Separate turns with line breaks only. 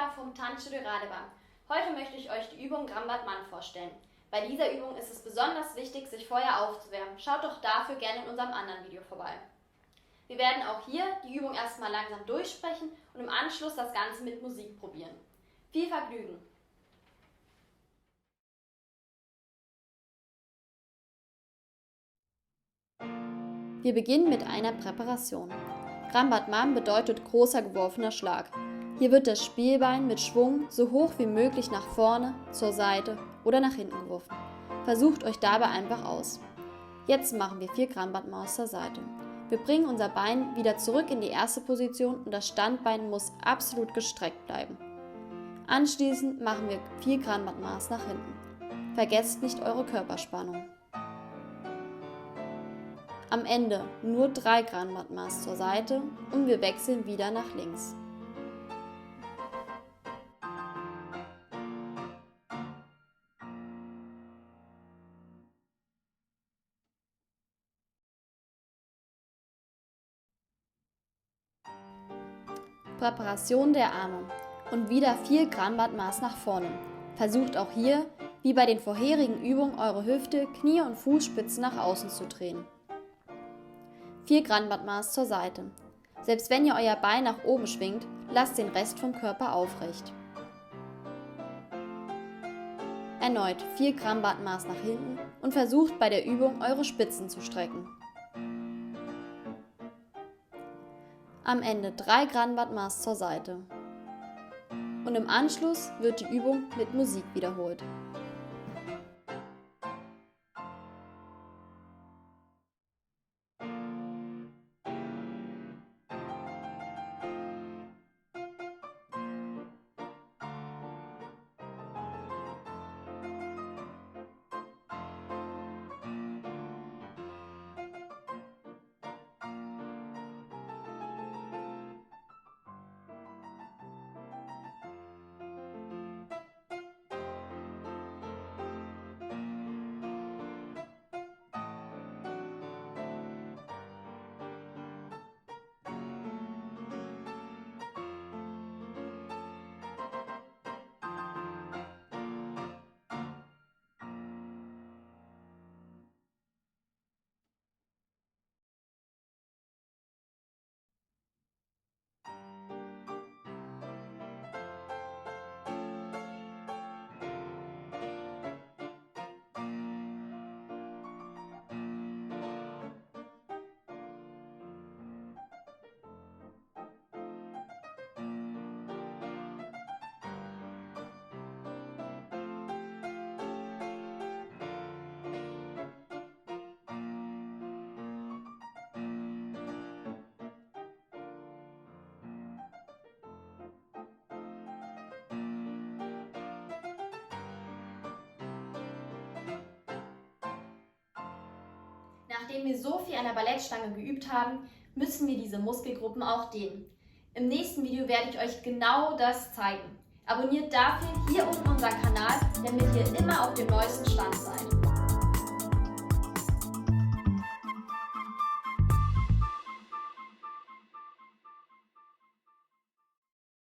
Eva vom Tancho de Radebank. Heute möchte ich euch die Übung Grambat-Man vorstellen. Bei dieser Übung ist es besonders wichtig, sich vorher aufzuwärmen. Schaut doch dafür gerne in unserem anderen Video vorbei. Wir werden auch hier die Übung erstmal langsam durchsprechen und im Anschluss das Ganze mit Musik probieren. Viel Vergnügen! Wir beginnen mit einer Präparation. Grambat-Man bedeutet großer geworfener Schlag. Hier wird das Spielbein mit Schwung so hoch wie möglich nach vorne, zur Seite oder nach hinten geworfen. Versucht euch dabei einfach aus. Jetzt machen wir 4 Grambat-Man aus der Seite. Wir bringen unser Bein wieder zurück in die erste Position und das Standbein muss absolut gestreckt bleiben. Anschließend machen wir 4 Grambat-Man nach hinten. Vergesst nicht eure Körperspannung. Am Ende nur 3 Grambat-Man zur Seite und wir wechseln wieder nach links. Präparation der Arme und wieder 4 Grambat-Man nach vorne. Versucht auch hier, wie bei den vorherigen Übungen, eure Hüfte, Knie und Fußspitzen nach außen zu drehen. 4 Grambat-Man zur Seite. Selbst wenn ihr euer Bein nach oben schwingt, lasst den Rest vom Körper aufrecht. Erneut 4 Grambat-Man nach hinten und versucht bei der Übung eure Spitzen zu strecken. Am Ende 3 Grambat-Man zur Seite. Und im Anschluss wird die Übung mit Musik wiederholt. Nachdem wir so viel an der Ballettstange geübt haben, müssen wir diese Muskelgruppen auch dehnen. Im nächsten Video werde ich euch genau das zeigen. Abonniert dafür hier unten unseren Kanal, damit ihr immer auf dem neuesten Stand seid.